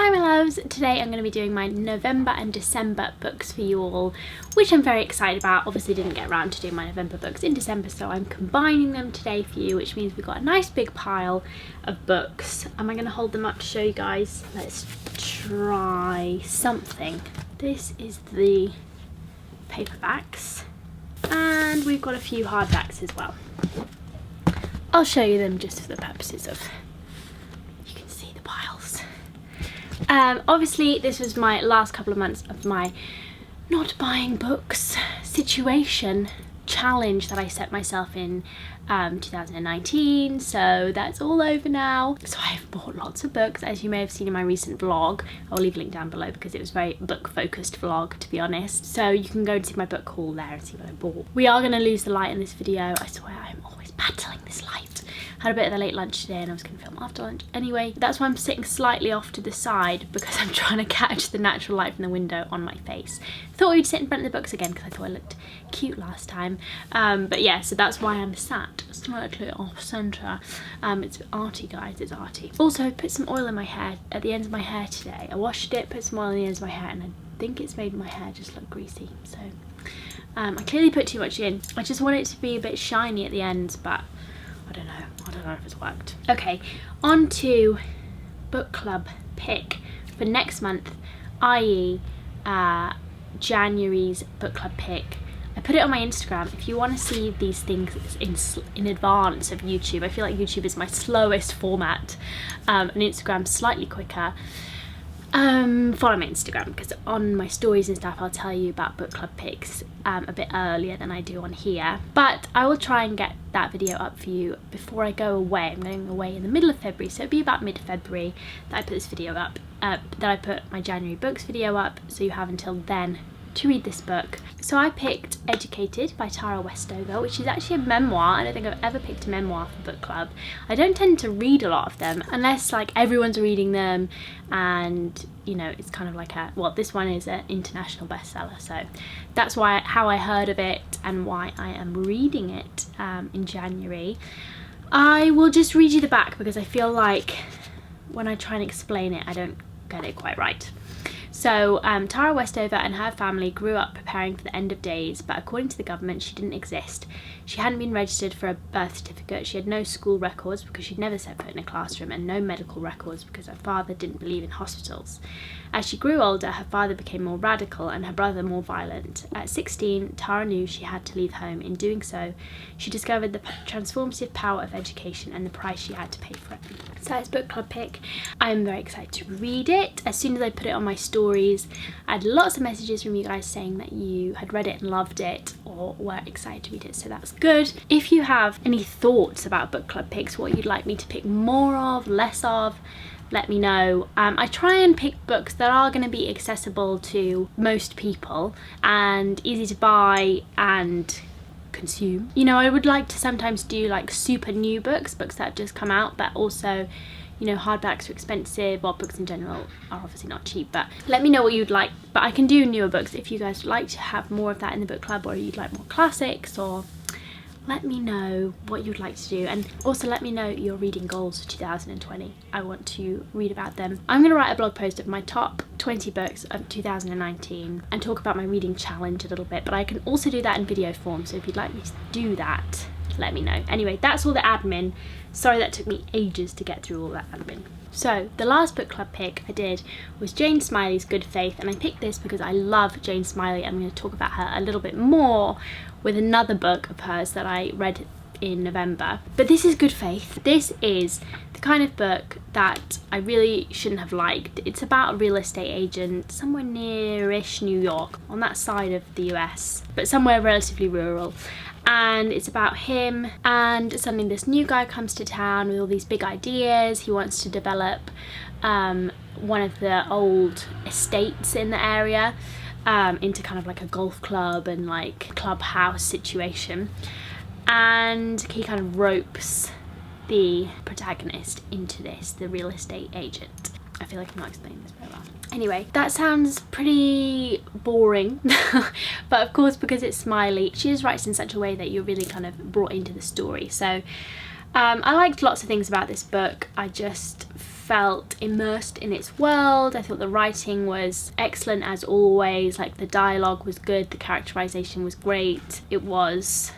Hi my loves, today I'm going to be doing my November and December books for you all, which I'm very excited about. Obviously didn't get around to doing my November books in December, so I'm combining them today for you, which means we've got a nice big pile of books. Am I going to hold them up to show you guys? Let's try something. This is the paperbacks, and we've got a few hardbacks as well. I'll show you them just for the purposes of piles. Obviously this was my last couple of months of my not buying books situation challenge that I set myself in 2019, so that's all over now. So I've bought lots of books, as you may have seen in my recent vlog. I'll leave a link down below because it was a very book focused vlog, to be honest, so you can go and see my book haul there and see what I bought. We are going to lose the light in this video, I swear. I'm always battling this light. Had a bit of a late lunch today and I was going to film after lunch anyway. That's why I'm sitting slightly off to the side, because I'm trying to catch the natural light from the window on my face. Thought we'd sit in front of the books again because I thought I looked cute last time. But yeah, so that's why I'm sat slightly off centre. It's arty, guys, it's arty. Also, I put some oil in my hair at the ends of my hair today. I washed it, put some oil in the ends of my hair, and I think it's made my hair just look greasy. So I clearly put too much in. I just want it to be a bit shiny at the ends, but I don't know if it's worked. Okay, on to book club pick for next month, i.e. January's book club pick. I put it on my Instagram. If you want to see these things in advance of YouTube, I feel like YouTube is my slowest format, and Instagram's slightly quicker. Follow my Instagram, because on my stories and stuff I'll tell you about book club picks a bit earlier than I do on here, but I will try and get that video up for you before I go away. I'm going away in the middle of February, so it'll be about mid-February that I put this video up, that I put my January books video up, so you have until then to read this book. So I picked Educated by Tara Westover, which is actually a memoir. I don't think I've ever picked a memoir for book club. I don't tend to read a lot of them unless like everyone's reading them, and you know, it's kind of like a, well, this one is an international bestseller, so that's how I heard of it and why I am reading it in January. I will just read you the back because I feel like when I try and explain it I don't get it quite right. So Tara Westover and her family grew up preparing for the end of days, but according to the government she didn't exist. She hadn't been registered for a birth certificate, she had no school records because she'd never set foot in a classroom, and no medical records because her father didn't believe in hospitals. As she grew older, her father became more radical and her brother more violent. At 16, Tara knew she had to leave home. In doing so, she discovered the transformative power of education and the price she had to pay for it. So it's book club pick. I'm very excited to read it. As soon as I put it on my stories, I had lots of messages from you guys saying that you had read it and loved it, or were excited to read it, so that's good. If you have any thoughts about book club picks, what you'd like me to pick more of, less of, let me know. I try and pick books that are going to be accessible to most people and easy to buy and consume. You know, I would like to sometimes do like super new books that have just come out, but also, you know, hardbacks are expensive, or books in general are obviously not cheap, but let me know what you'd like. But I can do newer books if you guys would like to have more of that in the book club, or you'd like more classics, or let me know what you'd like to do. And also let me know your reading goals for 2020. I want to read about them. I'm going to write a blog post of my top 20 books of 2019 and talk about my reading challenge a little bit, but I can also do that in video form, so if you'd like me to do that, let me know. Anyway, that's all the admin. Sorry that took me ages to get through all that admin. So the last book club pick I did was Jane Smiley's Good Faith, and I picked this because I love Jane Smiley. I'm going to talk about her a little bit more with another book of hers that I read in November. But this is Good Faith. This is the kind of book that I really shouldn't have liked. It's about a real estate agent somewhere near-ish New York, on that side of the US, but somewhere relatively rural. And it's about him, and suddenly this new guy comes to town with all these big ideas. He wants to develop one of the old estates in the area into kind of like a golf club and like clubhouse situation, and he kind of ropes the protagonist into this, the real estate agent. I feel like I'm not explaining this very well. Anyway, that sounds pretty boring, but of course, because it's Smiley, she just writes in such a way that you're really kind of brought into the story. So I liked lots of things about this book. I just felt immersed in its world. I thought the writing was excellent as always, like the dialogue was good, the characterization was great, it was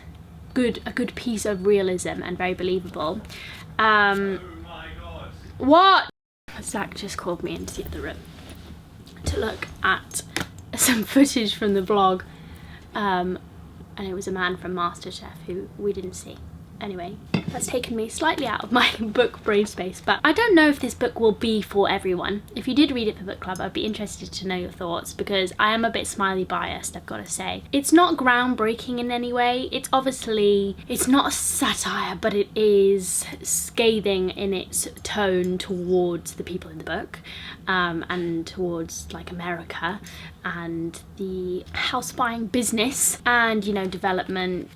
a good piece of realism and very believable. Oh my God. What? Zach just called me into the other room to look at some footage from the vlog, and it was a man from MasterChef who we didn't see. Anyway, that's taken me slightly out of my book brain space, but I don't know if this book will be for everyone. If you did read it for book club, I'd be interested to know your thoughts, because I am a bit Smiley biased, I've got to say. It's not groundbreaking in any way. It's not a satire, but it is scathing in its tone towards the people in the book, and towards like America and the house buying business and, you know, development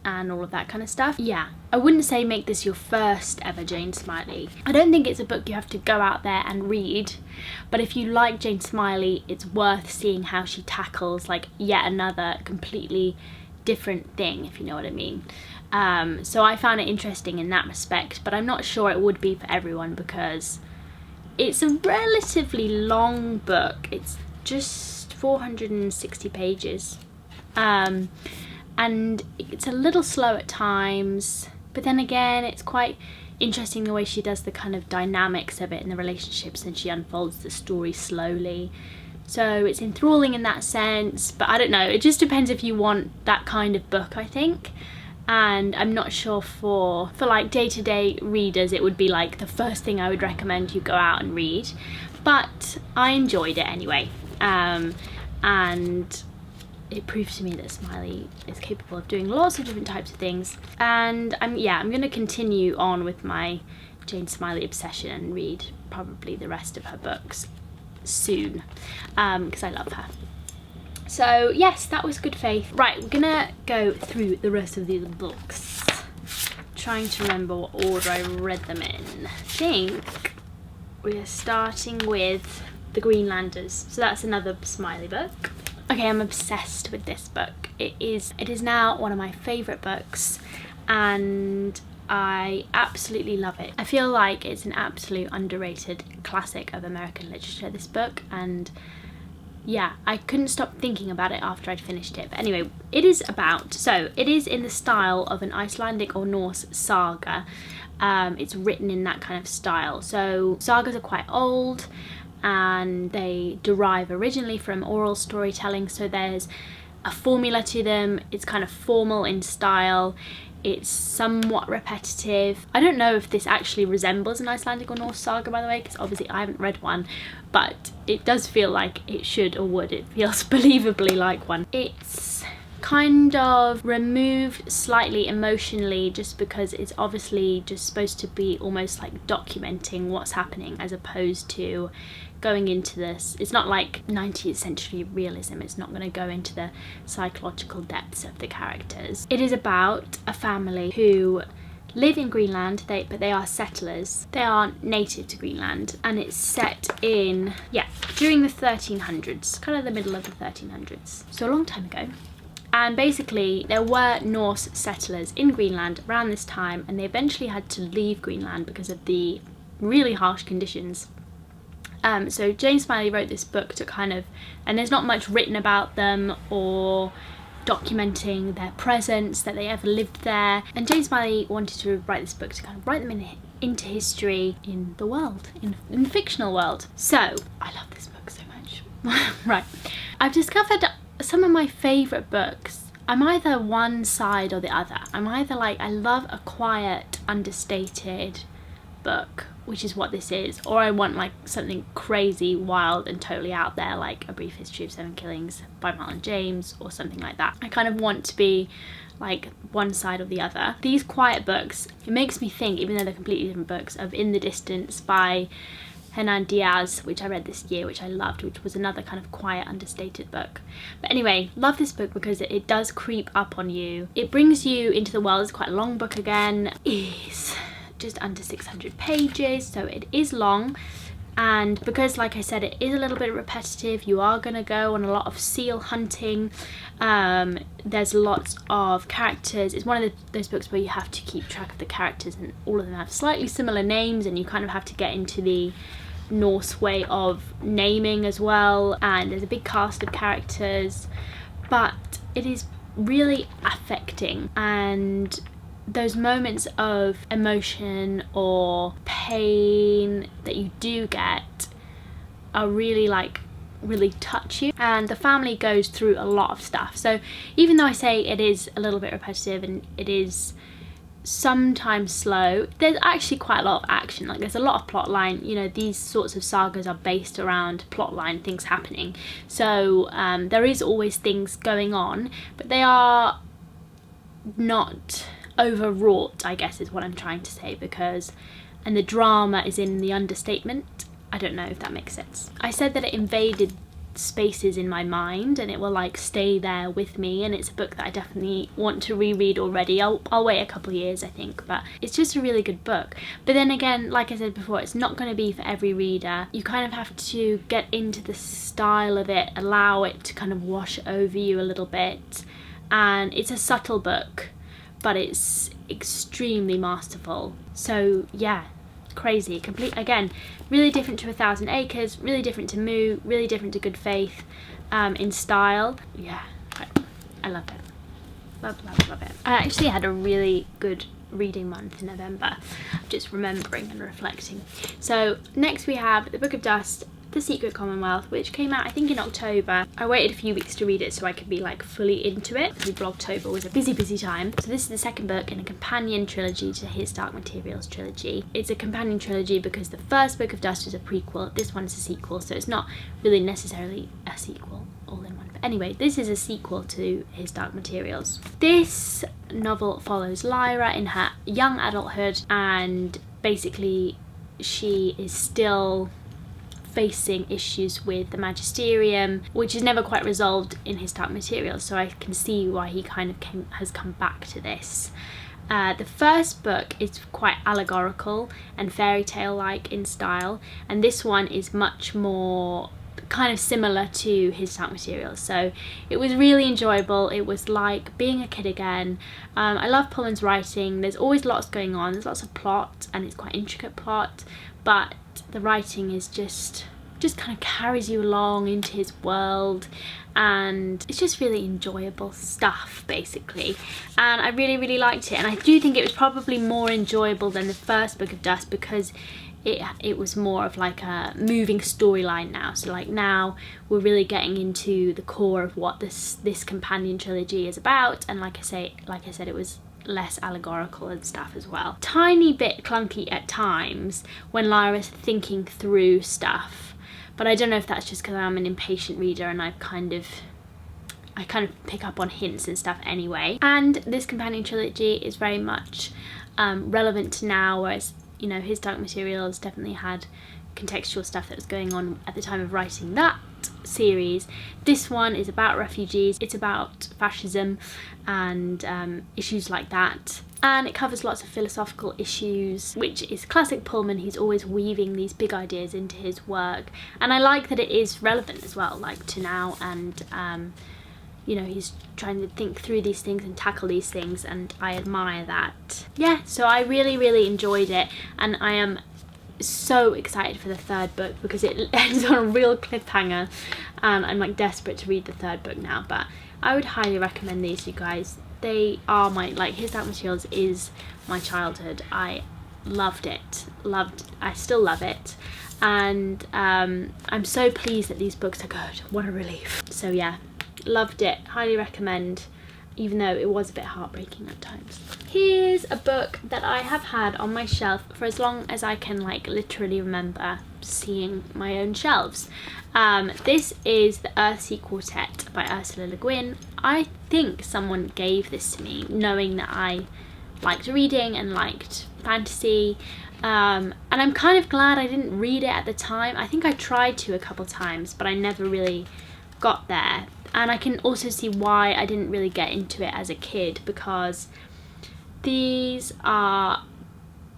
and all of that kind of stuff. Yeah, I wouldn't say make this your first ever Jane Smiley. I don't think it's a book you have to go out there and read, but if you like Jane Smiley, it's worth seeing how she tackles like yet another completely different thing, if you know what I mean. So I found it interesting in that respect, but I'm not sure it would be for everyone, because it's a relatively long book. It's just 460 pages. And it's a little slow at times, but then again it's quite interesting the way she does the kind of dynamics of it and the relationships, and she unfolds the story slowly, so it's enthralling in that sense. But I don't know, it just depends if you want that kind of book, I think. And I'm not sure for like day-to-day readers it would be like the first thing I would recommend you go out and read, but I enjoyed it anyway. And it proves to me that Smiley is capable of doing lots of different types of things, and I'm going to continue on with my Jane Smiley obsession and read probably the rest of her books soon, because I love her. So yes, that was good faith. Right, we're gonna go through the rest of these books, trying to remember what order I read them in. I think we're starting with The Greenlanders, so that's another Smiley book. Okay, I'm obsessed with this book. It is now one of my favourite books, and I absolutely love it. I feel like it's an absolute underrated classic of American literature, this book, and yeah, I couldn't stop thinking about it after I'd finished it. But anyway, it is in the style of an Icelandic or Norse saga. It's written in that kind of style. So sagas are quite old, and they derive originally from oral storytelling, so there's a formula to them. It's kind of formal in style, it's somewhat repetitive. I don't know if this actually resembles an Icelandic or Norse saga, by the way, because obviously I haven't read one, but it does feel like it should or would. It feels believably like one. It's kind of removed slightly emotionally, just because it's obviously just supposed to be almost like documenting what's happening, as opposed to going into this. It's not like 19th century realism. It's not going to go into the psychological depths of the characters. It is about a family who live in Greenland, but they are settlers. They are native to Greenland, and it's set in, during the 1300s, kind of the middle of the 1300s, so a long time ago. And basically there were Norse settlers in Greenland around this time, and they eventually had to leave Greenland because of the really harsh conditions. So Jane Smiley wrote this book to kind of, and there's not much written about them or documenting their presence, that they ever lived there. And Jane Smiley wanted to write this book to kind of write them into history in the world, in the fictional world. So I love this book so much. Right, I've discovered some of my favourite books. I'm either one side or the other. I'm either like, I love a quiet, understated book, which is what this is, or I want like something crazy, wild and totally out there, like A Brief History of Seven Killings by Marlon James or something like that. I kind of want to be like one side or the other. These quiet books, it makes me think, even though they're completely different books, of In the Distance by Hernan Diaz, which I read this year, which I loved, which was another kind of quiet, understated book. But anyway, love this book because it does creep up on you. It brings you into the world. It's quite a long book again. It is just under 600 pages, so it is long. And because, like I said, it is a little bit repetitive, you are going to go on a lot of seal hunting. There's lots of characters. It's one of those books where you have to keep track of the characters, and all of them have slightly similar names, and you kind of have to get into the Norse way of naming as well. And there's a big cast of characters, but it is really affecting, and those moments of emotion or pain that you do get are really really touch you. And the family goes through a lot of stuff, so even though I say it is a little bit repetitive and it is sometimes slow, there's actually quite a lot of action. Like, there's a lot of plot line. You know, these sorts of sagas are based around plot line, things happening, so there is always things going on, but they are not overwrought, I guess is what I'm trying to say, and the drama is in the understatement. I don't know if that makes sense. I said that it invaded spaces in my mind and it will like stay there with me, and it's a book that I definitely want to reread already. I'll wait a couple of years, I think, but it's just a really good book. But then again, like I said before, it's not going to be for every reader. You kind of have to get into the style of it, allow it to kind of wash over you a little bit, and it's a subtle book, but it's extremely masterful. So yeah, crazy, complete, again, really different to 1,000 Acres, really different to Moo, really different to Good Faith in style. Yeah, I love it. Love it. I actually had a really good reading month in November, just remembering and reflecting. So next we have The Book of Dust, The Secret Commonwealth, which came out I think in October. I waited a few weeks to read it so I could be like fully into it, because October was a busy time. So this is the second book in a companion trilogy to his Dark Materials trilogy. It's a companion trilogy because the first Book of Dust is a prequel, this one is a sequel, so it's not really necessarily a sequel all in one. But anyway, this is a sequel to his Dark Materials. This novel follows Lyra in her young adulthood, and basically she is still facing issues with the magisterium, which is never quite resolved in his Dark Materials, so I can see why he kind of has come back to this. The first book is quite allegorical and fairy tale like in style, and this one is much more kind of similar to his Dark Materials, so it was really enjoyable. It was like being a kid again. I love Pullman's writing. There's always lots going on, there's lots of plot, and it's quite intricate plot, but the writing is just kind of carries you along into his world, and it's just really enjoyable stuff basically, and I really liked it. And I do think it was probably more enjoyable than the first Book of Dust because it was more of like a moving storyline now. So like now we're really getting into the core of what this companion trilogy is about, and like I said, it was less allegorical and stuff as well. Tiny bit clunky at times when Lyra's thinking through stuff, but I don't know if that's just because I'm an impatient reader and I kind of pick up on hints and stuff anyway. And this companion trilogy is very much relevant to now, whereas, you know, his Dark Materials definitely had contextual stuff that was going on at the time of writing that series. This one is about refugees, it's about fascism and issues like that, and it covers lots of philosophical issues, which is classic Pullman. He's always weaving these big ideas into his work, and I like that it is relevant as well, like to now, and you know, he's trying to think through these things and tackle these things, and I admire that. Yeah, so I really enjoyed it, and I am so excited for the third book because it ends on a real cliffhanger, and I'm like desperate to read the third book now. But I would highly recommend these, you guys. They are my, like, his Dark Materials is my childhood. I loved it, I still love it, and I'm so pleased that these books are good. What a relief. So yeah, loved it, highly recommend, even though it was a bit heartbreaking at times. Here's a book that I have had on my shelf for as long as I can, like, literally remember seeing my own shelves. This is the Earthsea Quartet by Ursula Le Guin. I think someone gave this to me knowing that I liked reading and liked fantasy, and I'm kind of glad I didn't read it at the time. I think I tried to a couple times, but I never really got there. And I can also see why I didn't really get into it as a kid, because these are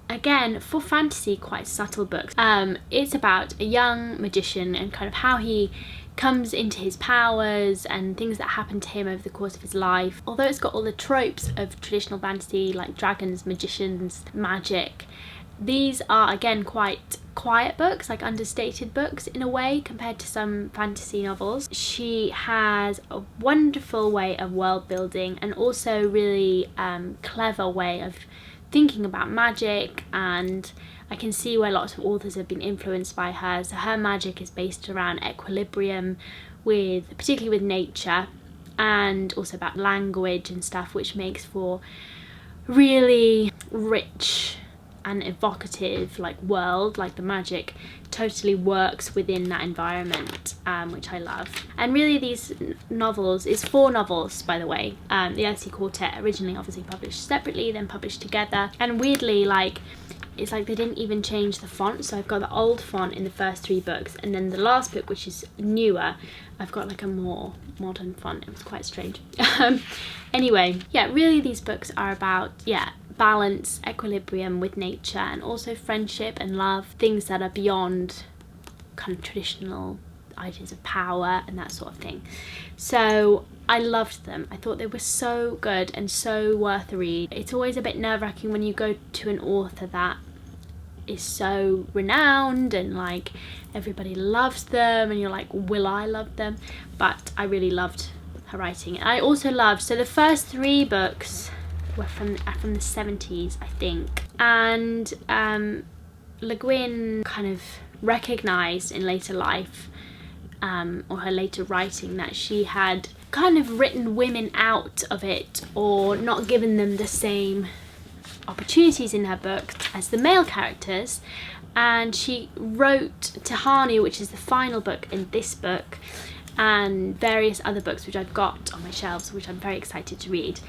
again, for fantasy, quite subtle books. It's about a young magician and kind of how he comes into his powers and things that happen to him over the course of his life. Although it's got all the tropes of traditional fantasy like dragons, magicians, magic, these are again quite quiet books, like understated books in a way compared to some fantasy novels. She has a wonderful way of world building and also really clever way of thinking about magic, and I can see where lots of authors have been influenced by her. So her magic is based around equilibrium, particularly with nature, and also about language and stuff, which makes for really rich and evocative like world. Like the magic totally works within that environment, which I love. And really these novels, it's 4 novels by the way. The Earthsea Quartet, originally obviously published separately, then published together, and weirdly like it's like they didn't even change the font. So I've got the old font in the first 3 books, and then the last book, which is newer, I've got like a more modern font. It was quite strange. Anyway, yeah, really these books are about, yeah, balance, equilibrium with nature, and also friendship and love, things that are beyond kind of traditional ideas of power and that sort of thing. So I loved them. I thought they were so good and so worth a read. It's always a bit nerve-wracking when you go to an author that is so renowned and like everybody loves them and you're like, will I love them? But I really loved her writing. I also loved, so the first 3 books were from the 70s, I think, and Le Guin kind of recognised in later life, or her later writing, that she had kind of written women out of it or not given them the same opportunities in her books as the male characters, and she wrote Tahani, which is the final book in this book, and various other books which I've got on my shelves, which I'm very excited to read,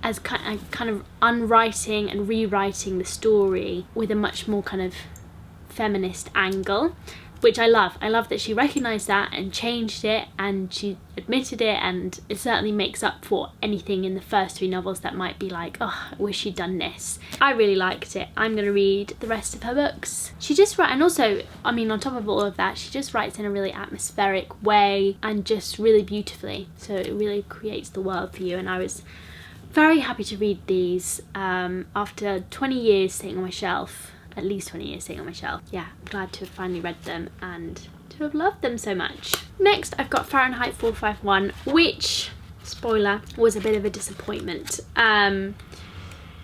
as kind of unwriting and rewriting the story with a much more kind of feminist angle, which I love. I love that she recognised that and changed it, and she admitted it, and it certainly makes up for anything in the first 3 novels that might be like, oh, I wish she'd done this. I really liked it. I'm going to read the rest of her books. She just writes, and also, I mean, on top of all of that, she just writes in a really atmospheric way and just really beautifully. So it really creates the world for you, and I was very happy to read these after 20 years sitting on my shelf. At least 20 years sitting on my shelf. Yeah, I'm glad to have finally read them and to have loved them so much. Next, I've got Fahrenheit 451, which, spoiler, was a bit of a disappointment.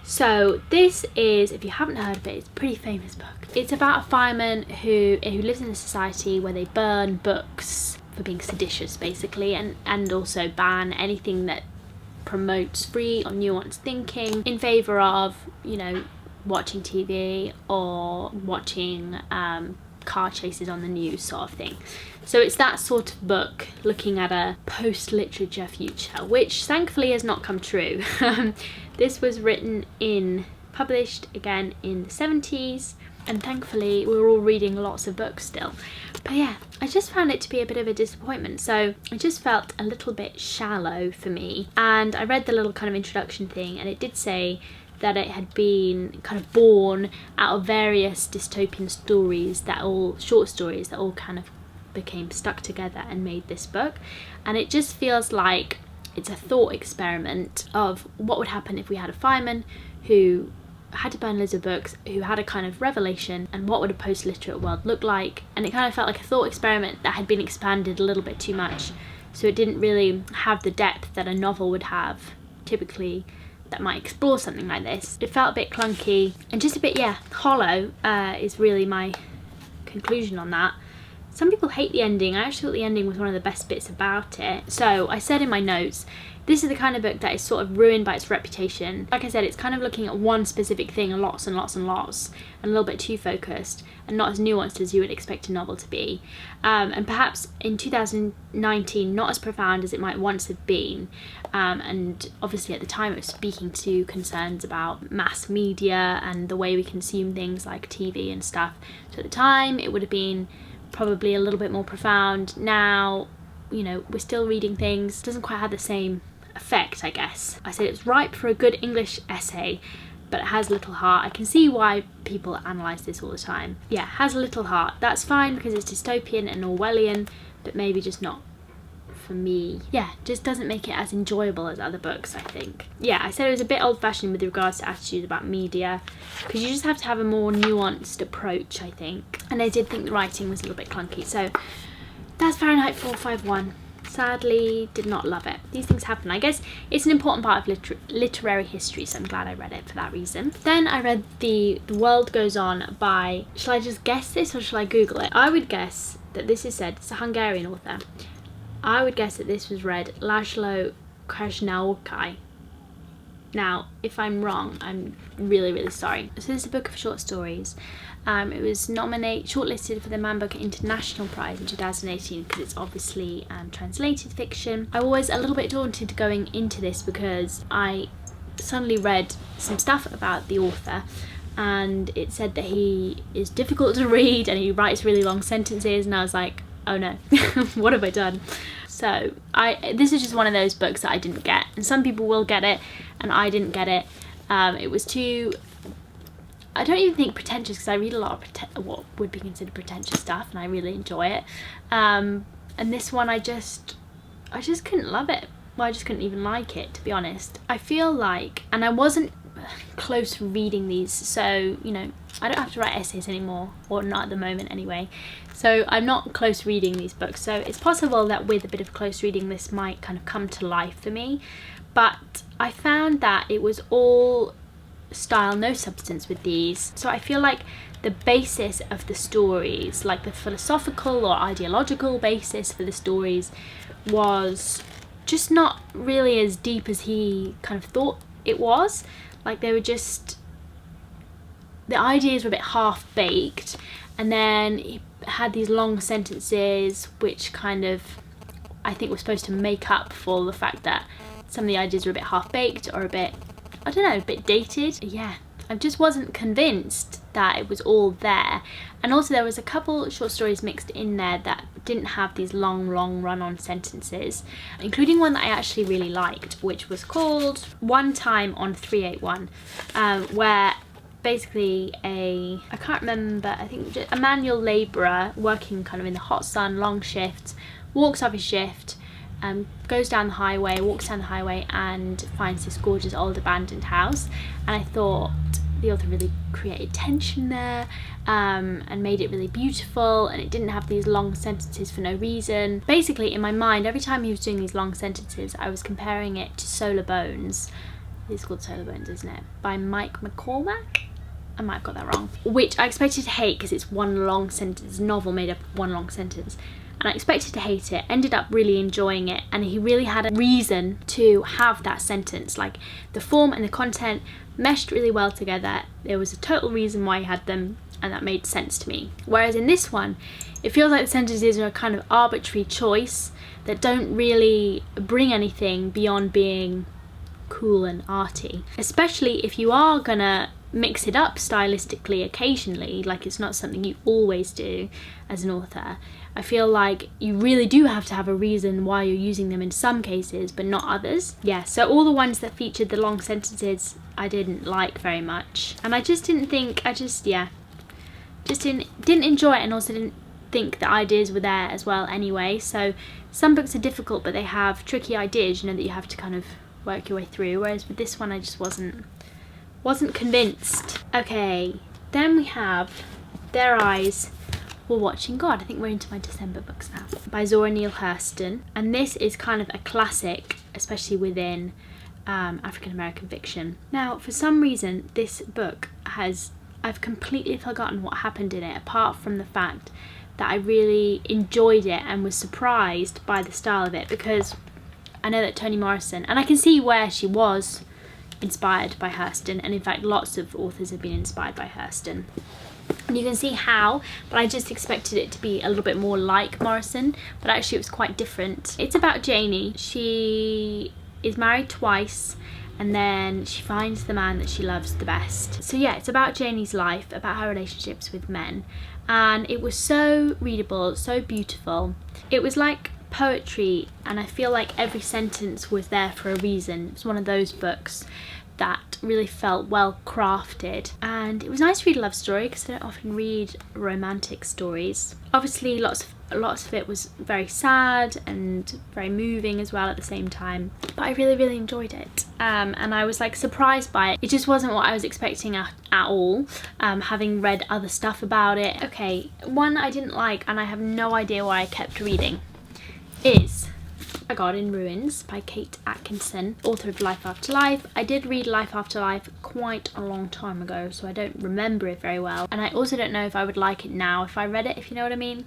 So this is, if you haven't heard of it, it's a pretty famous book. It's about a fireman who lives in a society where they burn books for being seditious, basically, and also ban anything that promotes free or nuanced thinking in favour of, you know, watching TV or watching car chases on the news sort of thing. So it's that sort of book looking at a post-literature future, which thankfully has not come true. This was published again in the 70s, and thankfully we're all reading lots of books still. But yeah, I just found it to be a bit of a disappointment. So it just felt a little bit shallow for me, and I read the little kind of introduction thing, and it did say that it had been kind of born out of various dystopian stories, short stories that all kind of became stuck together and made this book. And it just feels like it's a thought experiment of what would happen if we had a fireman who had to burn loads of books, who had a kind of revelation, and what would a post-literate world look like. And it kind of felt like a thought experiment that had been expanded a little bit too much, so it didn't really have the depth that a novel would have typically that might explore something like this. It felt a bit clunky and just a bit, yeah, hollow is really my conclusion on that. Some people hate the ending. I actually thought the ending was one of the best bits about it. So I said in my notes, this is the kind of book that is sort of ruined by its reputation. Like I said, it's kind of looking at one specific thing and lots and lots and lots, and a little bit too focused and not as nuanced as you would expect a novel to be. And perhaps in 2019, not as profound as it might once have been. And obviously at the time it was speaking to concerns about mass media and the way we consume things like TV and stuff. So at the time it would have been probably a little bit more profound. Now, you know, we're still reading things. It doesn't quite have the same effect, I guess. I said it was ripe for a good English essay, but it has little heart. I can see why people analyse this all the time. Yeah, has a little heart. That's fine because it's dystopian and Orwellian, but maybe just not for me. Yeah, just doesn't make it as enjoyable as other books, I think. Yeah, I said it was a bit old-fashioned with regards to attitudes about media, because you just have to have a more nuanced approach, I think. And I did think the writing was a little bit clunky. So that's Fahrenheit 451. Sadly, did not love it. These things happen. I guess it's an important part of literary history, so I'm glad I read it for that reason. Then I read The World Goes On by, shall I just guess this or shall I Google it? I would guess that this is said, it's a Hungarian author. I would guess that this was read László Krasznahorkai. Now, if I'm wrong, I'm really, really sorry. So this is a book of short stories. It was shortlisted for the Man Booker International Prize in 2018 because it's obviously translated fiction. I was a little bit daunted going into this because I suddenly read some stuff about the author, and it said that he is difficult to read and he writes really long sentences, and I was like, oh no, what have I done? So this is just one of those books that I didn't get, and some people will get it and I didn't get it. It was too, I don't even think pretentious, because I read a lot of what would be considered pretentious stuff and I really enjoy it. And this one I just couldn't love it. Well, I just couldn't even like it, to be honest. I feel like, and I wasn't close reading these, so you know, I don't have to write essays anymore, or not at the moment anyway, so I'm not close reading these books, so it's possible that with a bit of close reading this might kind of come to life for me. But I found that it was all style, no substance with these. So I feel like the basis of the stories, like the philosophical or ideological basis for the stories, was just not really as deep as he kind of thought it was. Like they were just, the ideas were a bit half-baked, and then he had these long sentences which kind of, I think, were supposed to make up for the fact that some of the ideas were a bit half-baked or a bit, I don't know, a bit dated. Yeah, I just wasn't convinced that it was all there. And also there was a couple short stories mixed in there that didn't have these long run-on sentences, including one that I actually really liked, which was called One Time on 381, where basically I can't remember, I think just a manual labourer working kind of in the hot sun, long shifts, walks off his shift, goes down the highway, walks down the highway and finds this gorgeous old abandoned house. And I thought the author really created tension there, and made it really beautiful, and it didn't have these long sentences for no reason. Basically, in my mind, every time he was doing these long sentences, I was comparing it to Solar Bones. It's called Solar Bones, isn't it? By Mike McCormack? I might have got that wrong. Which I expected to hate because it's one long sentence, novel made up of one long sentence. And I expected to hate it, ended up really enjoying it, and he really had a reason to have that sentence. Like, the form and the content meshed really well together. There was a total reason why he had them, and that made sense to me. Whereas in this one, it feels like the sentences are a kind of arbitrary choice that don't really bring anything beyond being cool and arty. Especially if you are gonna mix it up stylistically occasionally, like it's not something you always do as an author. I feel like you really do have to have a reason why you're using them in some cases, but not others. Yeah, so all the ones that featured the long sentences I didn't like very much. And I just didn't think, didn't enjoy it, and also didn't think the ideas were there as well anyway. So some books are difficult, but they have tricky ideas, you know, that you have to kind of work your way through. Whereas with this one, I just wasn't convinced. Okay, then we have Their Eyes Were Watching God. I think we're into my December books now, by Zora Neale Hurston. And this is kind of a classic, especially within African American fiction. Now, for some reason, this book I've completely forgotten what happened in it, apart from the fact that I really enjoyed it and was surprised by the style of it, because I know that Toni Morrison, and I can see where she was inspired by Hurston, and in fact lots of authors have been inspired by Hurston, and you can see how, but I just expected it to be a little bit more like Morrison, but actually it was quite different. It's about Janie. She is married twice, and then she finds the man that she loves the best. So yeah, it's about Janie's life, about her relationships with men, and it was so readable, so beautiful. It was like poetry, and I feel like every sentence was there for a reason. It's one of those books that really felt well crafted, and it was nice to read a love story because I don't often read romantic stories. Obviously lots of it was very sad and very moving as well at the same time, but I really enjoyed it, and I was like surprised by it. It just wasn't what I was expecting at all, having read other stuff about it. Okay, one I didn't like, and I have no idea why I kept reading, is A God in Ruins by Kate Atkinson, author of Life After Life. I did read Life After Life quite a long time ago, so I don't remember it very well, and I also don't know if I would like it now if I read it, if you know what I mean.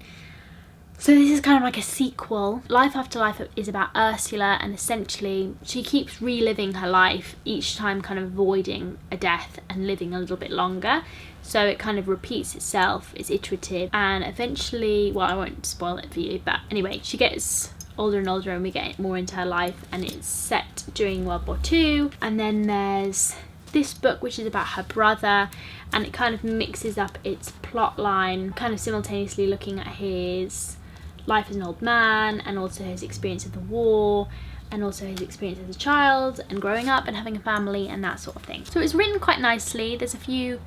So this is kind of like a sequel. Life After Life is about Ursula, and essentially she keeps reliving her life, each time kind of avoiding a death and living a little bit longer. So it kind of repeats itself, it's iterative, and eventually, well, I won't spoil it for you, but anyway, she gets older and older and we get more into her life, and it's set during World War II. And then there's this book which is about her brother, and it kind of mixes up its plot line, kind of simultaneously looking at his life as an old man and also his experience of the war and also his experience as a child and growing up and having a family and that sort of thing. So it's written quite nicely. There's a few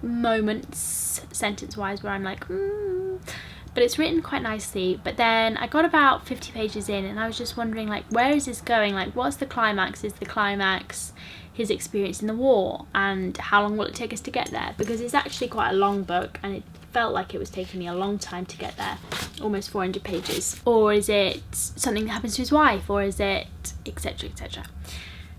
moments sentence wise where I'm like but it's written quite nicely. But then I got about 50 pages in and I was just wondering, like, where is this going? Like, what's the climax? Is the climax his experience in the war, and how long will it take us to get there? Because it's actually quite a long book and it felt like it was taking me a long time to get there, almost 400 pages. Or is it something that happens to his wife, or is it etc etc?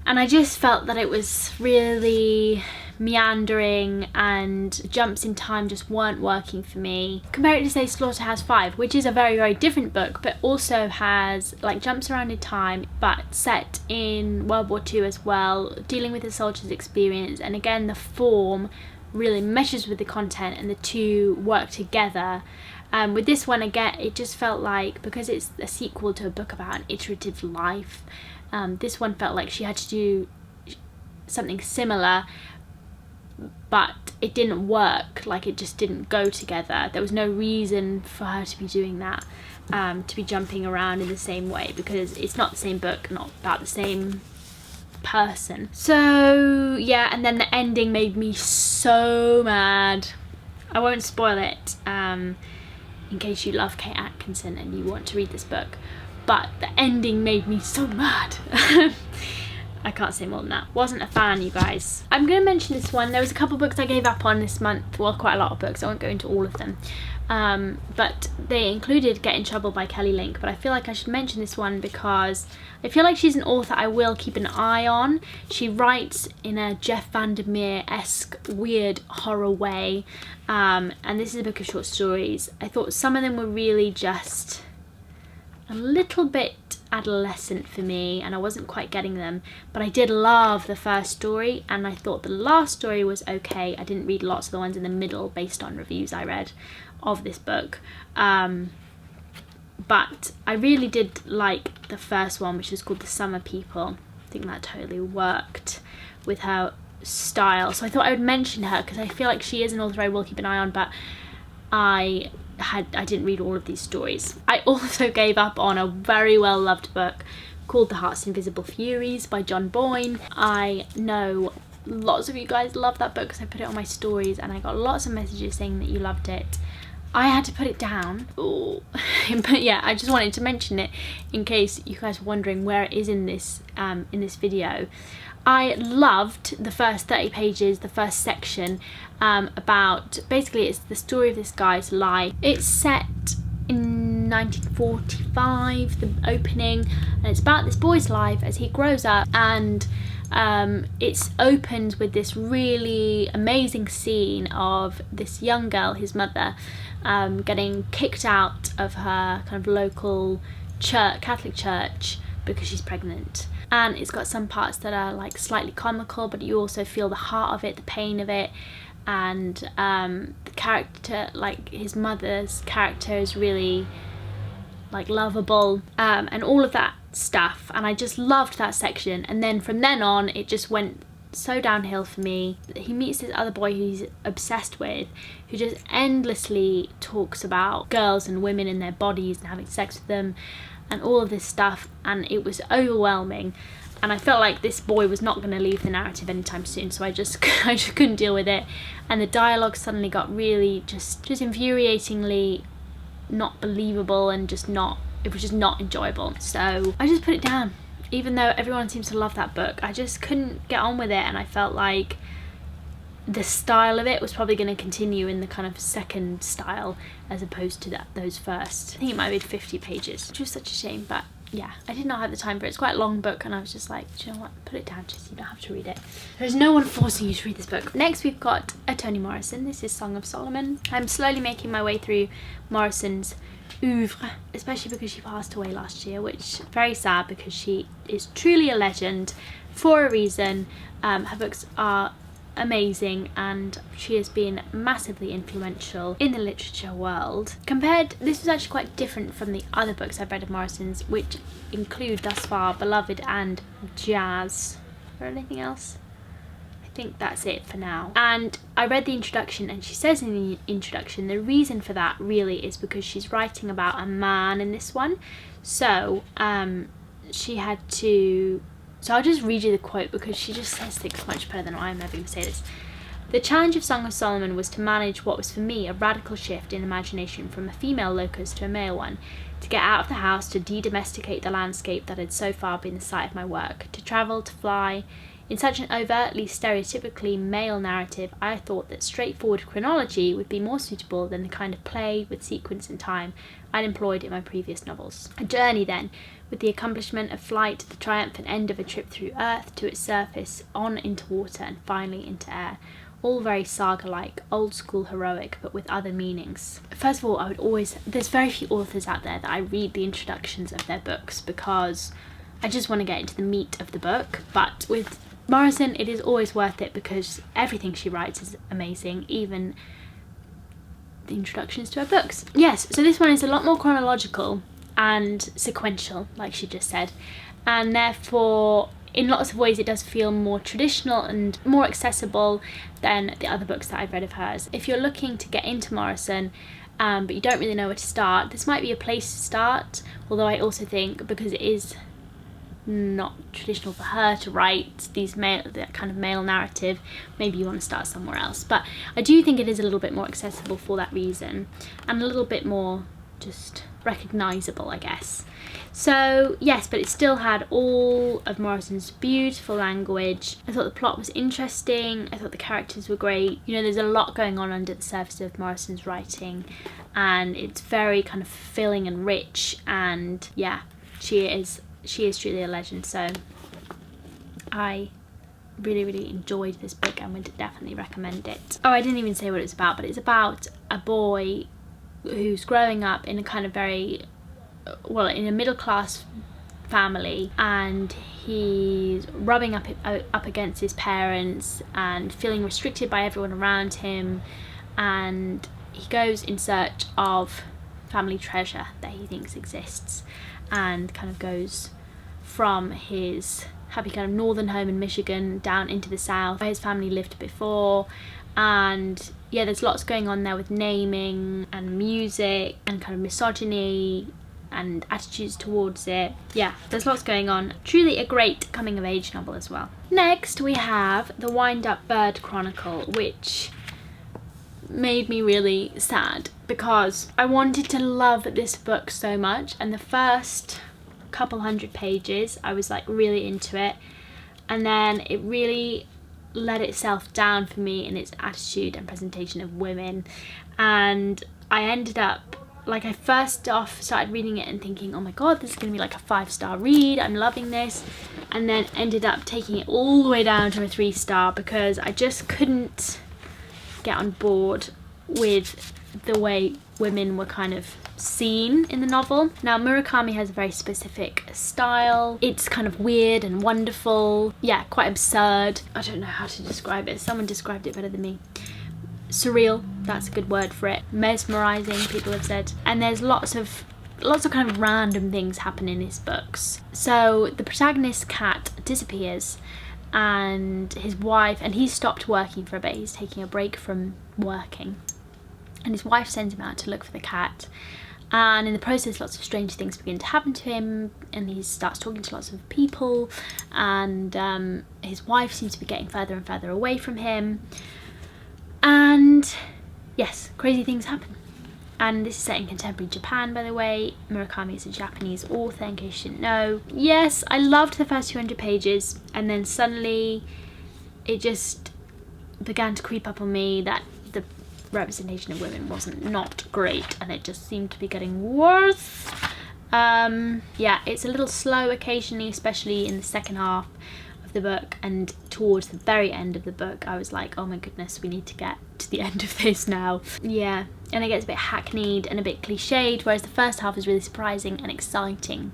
And I just felt that it was really meandering and jumps in time just weren't working for me. Compare it to, say, Slaughterhouse-Five, which is a very different book, but also has like jumps around in time, but set in World War II as well, dealing with the soldier's experience, and again the form really meshes with the content and the two work together. With this one, again, it just felt like, because it's a sequel to a book about an iterative life, this one felt like she had to do something similar, but it didn't work. Like, it just didn't go together. There was no reason for her to be doing that, to be jumping around in the same way, because it's not the same book, not about the same person. So yeah, and then the ending made me so mad. I won't spoil it in case you love Kate Atkinson and you want to read this book, but the ending made me so mad. I can't say more than that. Wasn't a fan, you guys. I'm going to mention this one. There was a couple books I gave up on this month. Well, quite a lot of books. I won't go into all of them. But they included Get in Trouble by Kelly Link. But I feel like I should mention this one because I feel like she's an author I will keep an eye on. She writes in a Jeff Vandermeer-esque weird horror way. And this is a book of short stories. I thought some of them were really just a little bit adolescent for me, and I wasn't quite getting them, but I did love the first story, and I thought the last story was okay. I didn't read lots of the ones in the middle based on reviews I read of this book, but I really did like the first one, which is called The Summer People. I think that totally worked with her style, so I thought I would mention her because I feel like she is an author I will keep an eye on, but I didn't read all of these stories. I also gave up on a very well loved book called The Heart's Invisible Furies by John Boyne. I know lots of you guys love that book because I put it on my stories and I got lots of messages saying that you loved it. I had to put it down. Ooh. But yeah, I just wanted to mention it in case you guys were wondering where it is in this video. I loved the first 30 pages, the first section, about, basically it's the story of this guy's life. It's set in 1945, the opening, and it's about this boy's life as he grows up, and it opens with this really amazing scene of this young girl, his mother, getting kicked out of her kind of local church, Catholic church, because she's pregnant. And it's got some parts that are like slightly comical, but you also feel the heart of it, the pain of it, and the character, like his mother's character, is really like lovable, and all of that stuff, and I just loved that section. And then from then on it just went so downhill for me. He meets this other boy who he's obsessed with, who just endlessly talks about girls and women and their bodies and having sex with them and all of this stuff, and it was overwhelming. and I felt like this boy was not going to leave the narrative anytime soon, so I just couldn't deal with it. And the dialogue suddenly got really just infuriatingly not believable, and it was just not enjoyable. So I just put it down. Even though everyone seems to love that book, I just couldn't get on with it, and I felt like the style of it was probably going to continue in the kind of second style as opposed to those first. I think it might have been 50 pages, which was such a shame, but yeah, I did not have the time for it. It's quite a long book, and I was just like, do you know what, put it down, just you don't have to read it. There's no one forcing you to read this book. Next we've got a Toni Morrison. This is Song of Solomon. I'm slowly making my way through Morrison's oeuvre, especially because she passed away last year, which is very sad because she is truly a legend for a reason. Her books are amazing, and she has been massively influential in the literature world. This was actually quite different from the other books I've read of Morrison's, which include thus far Beloved and Jazz. Or anything else? I think that's it for now. And I read the introduction, and she says in the introduction the reason for that really is because she's writing about a man in this one. So she had to... So I'll just read you the quote because she just says things much better than I'm ever going to say this. The challenge of Song of Solomon was to manage what was for me a radical shift in imagination from a female locus to a male one, to get out of the house, to de-domesticate the landscape that had so far been the site of my work, to travel, to fly. In such an overtly stereotypically male narrative, I thought that straightforward chronology would be more suitable than the kind of play with sequence and time I'd employed in my previous novels. A journey then, with the accomplishment of flight, the triumphant end of a trip through earth to its surface, on into water and finally into air. All very saga-like, old-school heroic, but with other meanings. First of all, there's very few authors out there that I read the introductions of their books because I just want to get into the meat of the book. But with Morrison, it is always worth it because everything she writes is amazing, even the introductions to her books. Yes, so this one is a lot more chronological and sequential, like she just said, and therefore in lots of ways it does feel more traditional and more accessible than the other books that I've read of hers. If you're looking to get into Morrison but you don't really know where to start, this might be a place to start, although I also think because it is not traditional for her to write that kind of male narrative, maybe you want to start somewhere else. But I do think it is a little bit more accessible for that reason, and a little bit more just recognisable, I guess. So yes, but it still had all of Morrison's beautiful language. I thought the plot was interesting, I thought the characters were great. You know, there's a lot going on under the surface of Morrison's writing, and it's very kind of filling and rich, and yeah, she is truly a legend. So I really enjoyed this book and would definitely recommend it. Oh, I didn't even say what it's about, but it's about a boy who's growing up in a kind of in a middle class family, and he's rubbing up against his parents and feeling restricted by everyone around him, and he goes in search of family treasure that he thinks exists, and kind of goes from his happy kind of northern home in Michigan down into the south where his family lived before. And yeah, there's lots going on there with naming and music and kind of misogyny and attitudes towards it. Yeah, there's lots going on. Truly a great coming of age novel as well. Next we have The Wind Up Bird Chronicle, which made me really sad because I wanted to love this book so much, and the first couple hundred pages I was like really into it, and then it really let itself down for me in its attitude and presentation of women, and I ended up, like, I first off started reading it and thinking, oh my god, this is gonna be like a 5-star read, I'm loving this, and then ended up taking it all the way down to a 3-star because I just couldn't get on board with the way women were kind of seen in the novel. Now, Murakami has a very specific style. It's kind of weird and wonderful. Yeah, quite absurd. I don't know how to describe it. Someone described it better than me. Surreal, that's a good word for it. Mesmerizing, people have said. And there's lots of kind of random things happen in his books. So the protagonist's cat disappears, and his wife, and he's stopped working for a bit. He's taking a break from working. And his wife sends him out to look for the cat, and in the process lots of strange things begin to happen to him, and he starts talking to lots of people, and his wife seems to be getting further and further away from him, and yes, crazy things happen. And this is set in contemporary Japan, by the way. Murakami is a Japanese author, in case you didn't know. Yes, I loved the first 200 pages, and then suddenly it just began to creep up on me that the representation of women wasn't not great, and it just seemed to be getting worse. Yeah, it's a little slow occasionally, especially in the second half of the book, and towards the very end of the book I was like, oh my goodness, we need to get to the end of this now. Yeah, and it gets a bit hackneyed and a bit cliched, whereas the first half is really surprising and exciting,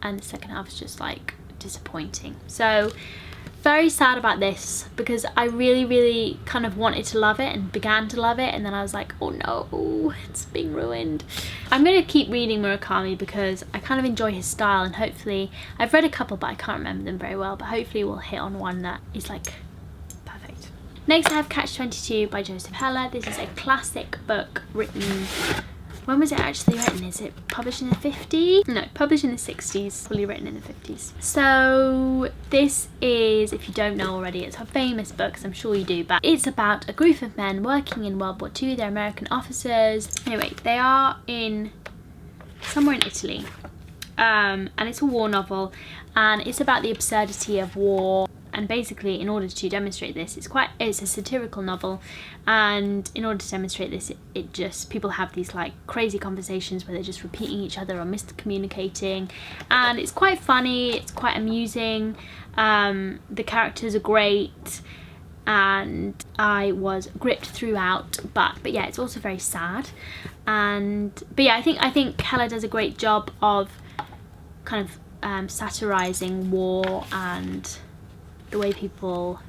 and the second half is just like disappointing. So very sad about this, because I really kind of wanted to love it and began to love it, and then I was like, oh no, it's being ruined. I'm going to keep reading Murakami because I kind of enjoy his style, and hopefully, I've read a couple but I can't remember them very well, but hopefully we'll hit on one that is like perfect. Next I have Catch-22 by Joseph Heller. This is a classic book written, when was it actually written? Is it published in the 50s? No, published in the 60s, fully written in the 50s. So this is, if you don't know already, it's a famous book, so I'm sure you do, but it's about a group of men working in World War II. They're American officers. Anyway, they are in somewhere in Italy, and it's a war novel, and it's about the absurdity of war. And basically, in order to demonstrate this, it's a satirical novel, and in order to demonstrate this, it just, people have these like crazy conversations where they're just repeating each other or miscommunicating, and it's quite funny, it's quite amusing, the characters are great, and I was gripped throughout, but yeah, it's also very sad. But yeah, I think Heller does a great job of kind of satirizing war and the way people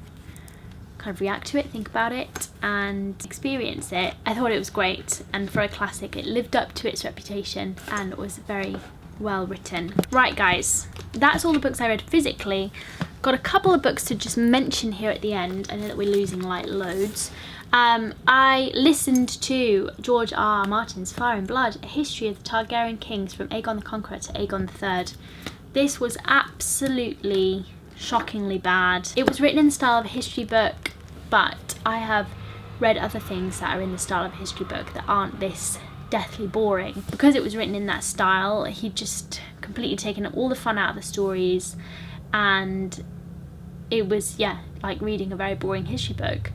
kind of react to it, think about it, and experience it. I thought it was great, and for a classic, it lived up to its reputation and was very well written. Right guys, that's all the books I read physically. Got a couple of books to just mention here at the end. I know that we're losing like loads. I listened to George R. R. Martin's Fire and Blood, A History of the Targaryen Kings from Aegon the Conqueror to Aegon III. This was absolutely shockingly bad. It was written in the style of a history book, but I have read other things that are in the style of a history book that aren't this deathly boring. Because it was written in that style, he'd just completely taken all the fun out of the stories, and it was, yeah, like reading a very boring history book.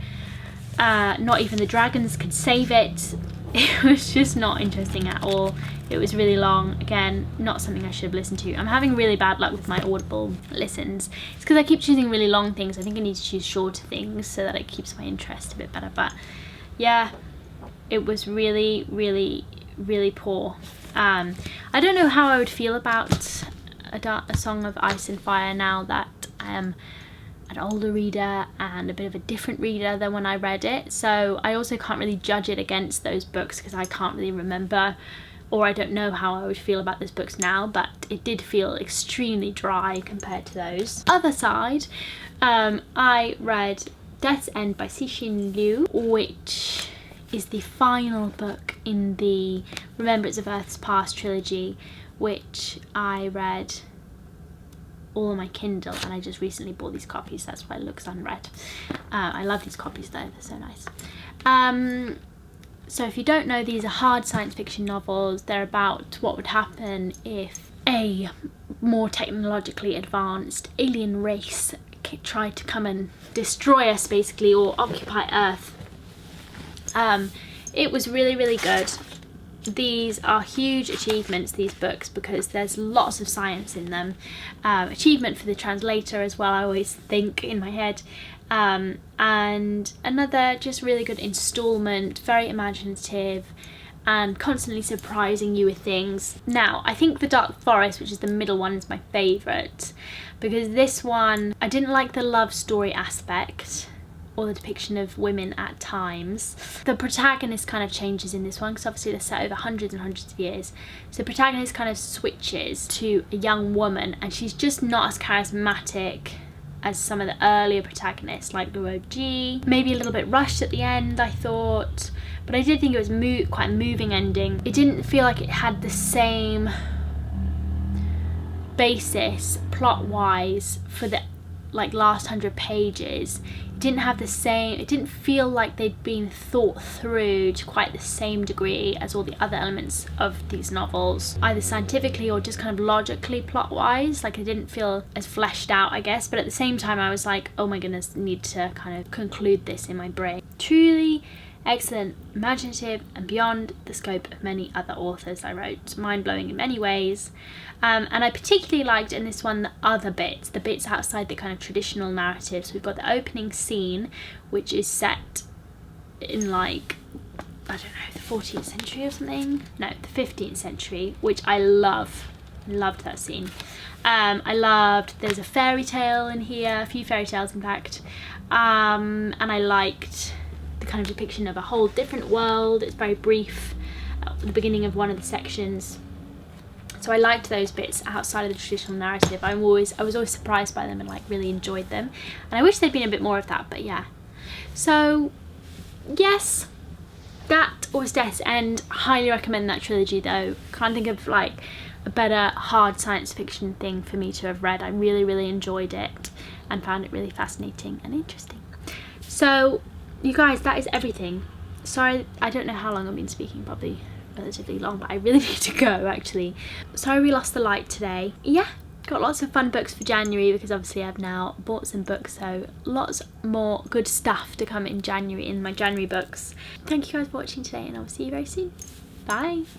Not even the dragons could save it. It was just not interesting at all. It was really long. Again, not something I should have listened to. I'm having really bad luck with my Audible listens. It's because I keep choosing really long things. I think I need to choose shorter things so that it keeps my interest a bit better. But yeah, it was really poor. I don't know how I would feel about a Song of Ice and Fire now that I am an older reader and a bit of a different reader than when I read it. So I also can't really judge it against those books because I can't really remember, or I don't know how I would feel about those books now, but it did feel extremely dry compared to those. Other side, I read Death's End by Cixin Liu, which is the final book in the Remembrance of Earth's Past trilogy, which I read all on my Kindle, and I just recently bought these copies, that's why it looks unread. I love these copies though, they're so nice. So if you don't know, these are hard science fiction novels. They're about what would happen if a more technologically advanced alien race tried to come and destroy us basically, or occupy Earth. It was really good. These are huge achievements, these books, because there's lots of science in them. Achievement for the translator as well, I always think in my head. And another just really good installment, very imaginative and constantly surprising you with things. Now, I think The Dark Forest, which is the middle one, is my favourite, because this one, I didn't like the love story aspect or the depiction of women at times. The protagonist kind of changes in this one, because obviously they're set over hundreds and hundreds of years. So the protagonist kind of switches to a young woman, and she's just not as charismatic as some of the earlier protagonists like Luo Ji. Maybe a little bit rushed at the end, I thought, but I did think it was quite a moving ending. It didn't feel like it had the same basis plot-wise for the like last 100 pages. It didn't have the same, it didn't feel like they'd been thought through to quite the same degree as all the other elements of these novels, either scientifically or just kind of logically plot-wise. Like, it didn't feel as fleshed out, I guess, but at the same time I was like, oh my goodness, need to kind of conclude this in my brain. Truly excellent, imaginative, and beyond the scope of many other authors I wrote. Mind-blowing in many ways. And I particularly liked in this one the other bits, the bits outside the kind of traditional narratives. We've got the opening scene, which is set in like, I don't know, the 14th century or something? No, the 15th century, which I loved that scene. I loved, there's a fairy tale in here, a few fairy tales in fact, and I liked the kind of depiction of a whole different world. It's very brief at the beginning of one of the sections. So I liked those bits outside of the traditional narrative. I was always surprised by them and like really enjoyed them. And I wish there'd been a bit more of that, but yeah. So yes, that was Death's End. Highly recommend that trilogy though. Can't think of like a better hard science fiction thing for me to have read. I really, really enjoyed it and found it really fascinating and interesting. So you guys, that is everything. Sorry, I don't know how long I've been speaking, probably relatively long, but I really need to go actually. Sorry we lost the light today. Yeah, got lots of fun books for January because obviously I've now bought some books, so lots more good stuff to come in January in my January books. Thank you guys for watching today and I'll see you very soon. Bye.